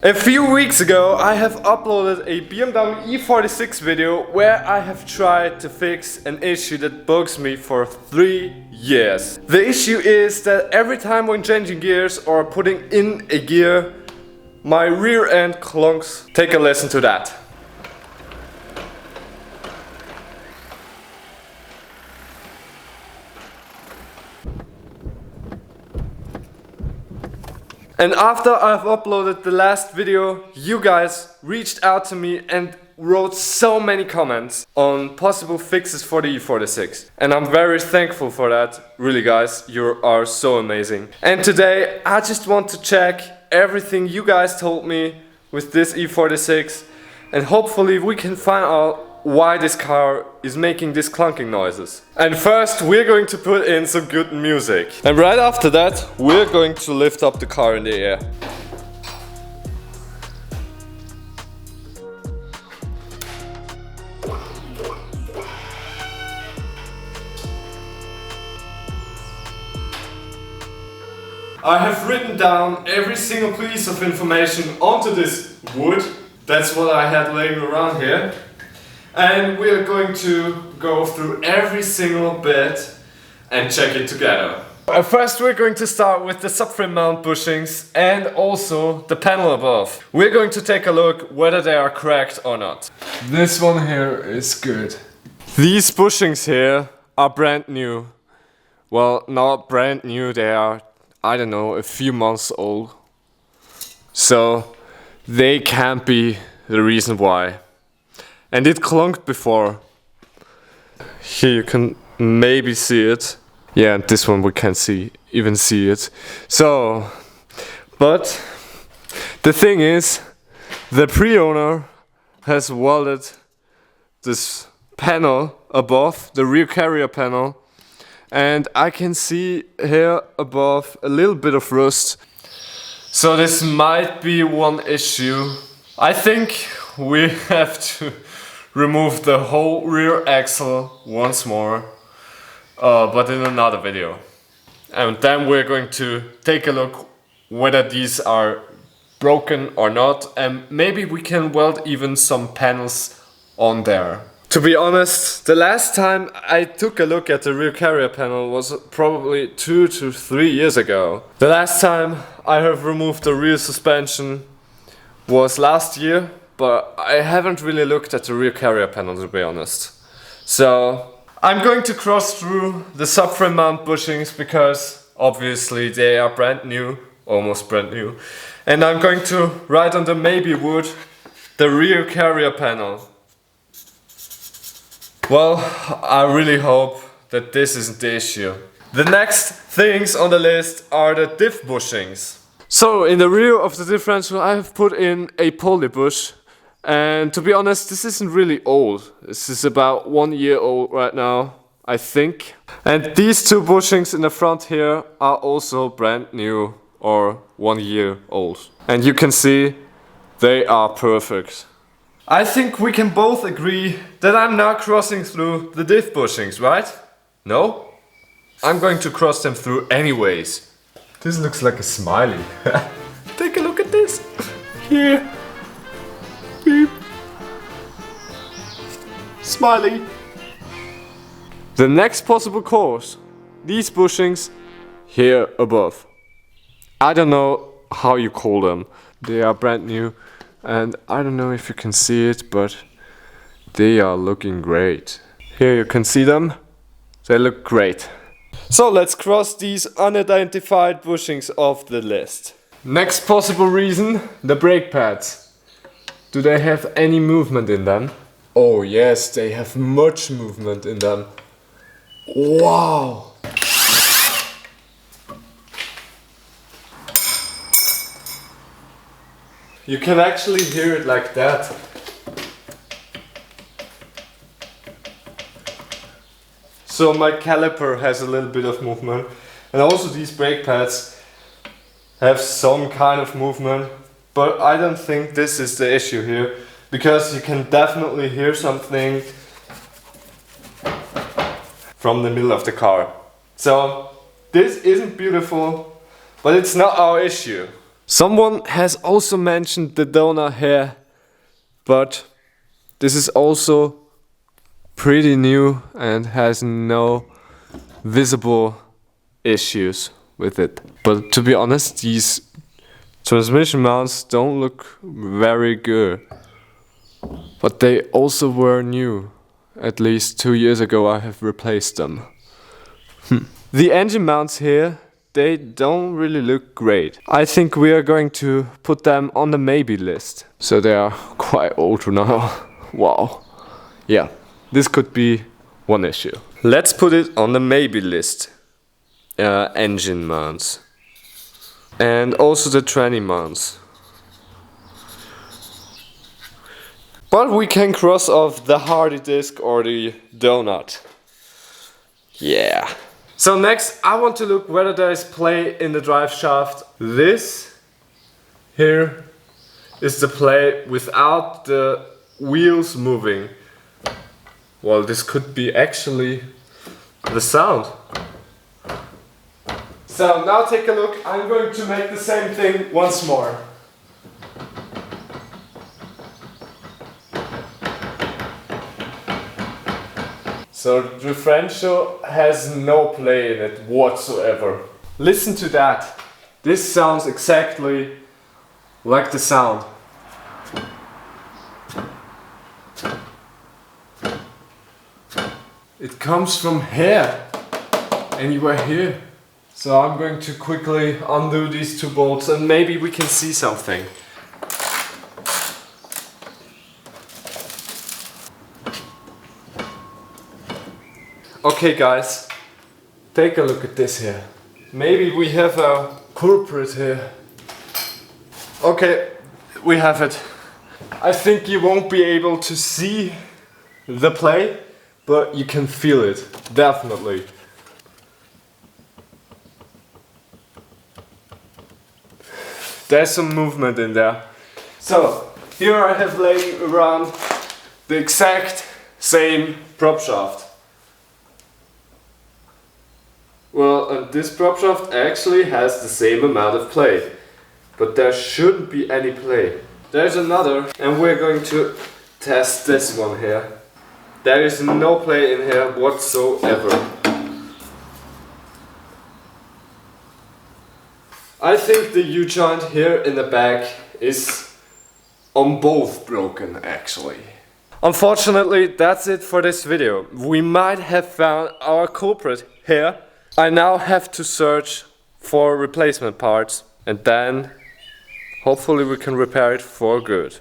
A few weeks ago I have uploaded a BMW E46 video where I have tried to fix an issue that bugs me for 3 years. The issue is that every time when changing gears or putting in a gear, my rear end clunks. Take a listen to that. And after I've uploaded the last video, you guys reached out to me and wrote so many comments on possible fixes for the E46. And I'm very thankful for that. Really guys, you are so amazing. And today I just want to check everything you guys told me with this E46. And hopefully we can find out why this car is making these clunking noises. And first we're going to put in some good music. And right after that we're going to lift up the car in the air. I have written down every single piece of information onto this wood. That's what I had laying around here. And we're going to go through every single bit and check it together. First we're going to start with the subframe mount bushings and also the panel above. We're going to take a look whether they are cracked or not. This one here is good. These bushings here are brand new. Well, not brand new, they are, I don't know, a few months old. So they can't be the reason why. And it clunked before. Here you can maybe see it. Yeah, and this one we can't even see it. So, but the thing is, the pre-owner has welded this panel above, the rear carrier panel. And I can see here above a little bit of rust. So this might be one issue. I think we have to remove the whole rear axle once more, but in another video. And then we're going to take a look whether these are broken or not, and maybe we can weld even some panels on there. To be honest, the last time I took a look at the rear carrier panel was probably 2 to 3 years ago. The last time I have removed the rear suspension was last year. But I haven't really looked at the rear carrier panel, to be honest. So I'm going to cross through the subframe mount bushings because obviously they are brand new, almost brand new. And I'm going to write on the maybe wood the rear carrier panel. Well, I really hope that this isn't the issue. The next things on the list are the diff bushings. So in the rear of the differential I have put in a poly bush. And to be honest, this isn't really old. This is about 1 year old right now, I think. And these two bushings in the front here are also brand new or 1 year old. And you can see they are perfect. I think we can both agree that I'm not crossing through the diff bushings, right? No? I'm going to cross them through anyways. This looks like a smiley. Take a look at this. Here. Beep. Smiley. The next possible course, these bushings here above. I don't know how you call them. They are brand new and I don't know if you can see it, but they are looking great. Here you can see them. They look great. So let's cross these unidentified bushings off the list. Next possible reason, the brake pads. Do they have any movement in them? Oh yes, they have much movement in them. Wow! You can actually hear it like that. So my caliper has a little bit of movement. And also these brake pads have some kind of movement. But I don't think this is the issue here, because you can definitely hear something from the middle of the car. So this isn't beautiful, but it's not our issue. Someone has also mentioned the donor here, but this is also pretty new and has no visible issues with it. But to be honest, these transmission mounts don't look very good. But they also were new. At least 2 years ago I have replaced them. The engine mounts here, they don't really look great. I think we are going to put them on the maybe list. So they are quite old now. Wow. Yeah, this could be one issue. Let's put it on the maybe list. Engine mounts. And also the tranny mounts. But we can cross off the hardy disc or the donut. Yeah. So next I want to look whether there is play in the drive shaft. This here is the play without the wheels moving. Well, this could be actually the sound. So now take a look. I'm going to make the same thing once more. So the differential has no play in it whatsoever. Listen to that. This sounds exactly like the sound. It comes from here and you are here. So I'm going to quickly undo these two bolts and maybe we can see something. Okay guys, take a look at this here. Maybe we have a culprit here. Okay, we have it. I think you won't be able to see the play, but you can feel it, definitely. There's some movement in there. So, here I have laying around the exact same prop shaft. Well, this prop shaft actually has the same amount of play, but there shouldn't be any play. There's another, and we're going to test this one here. There is no play in here whatsoever. I think the U-joint here in the back is on both broken actually. Unfortunately, that's it for this video. We might have found our culprit here. I now have to search for replacement parts and then hopefully we can repair it for good.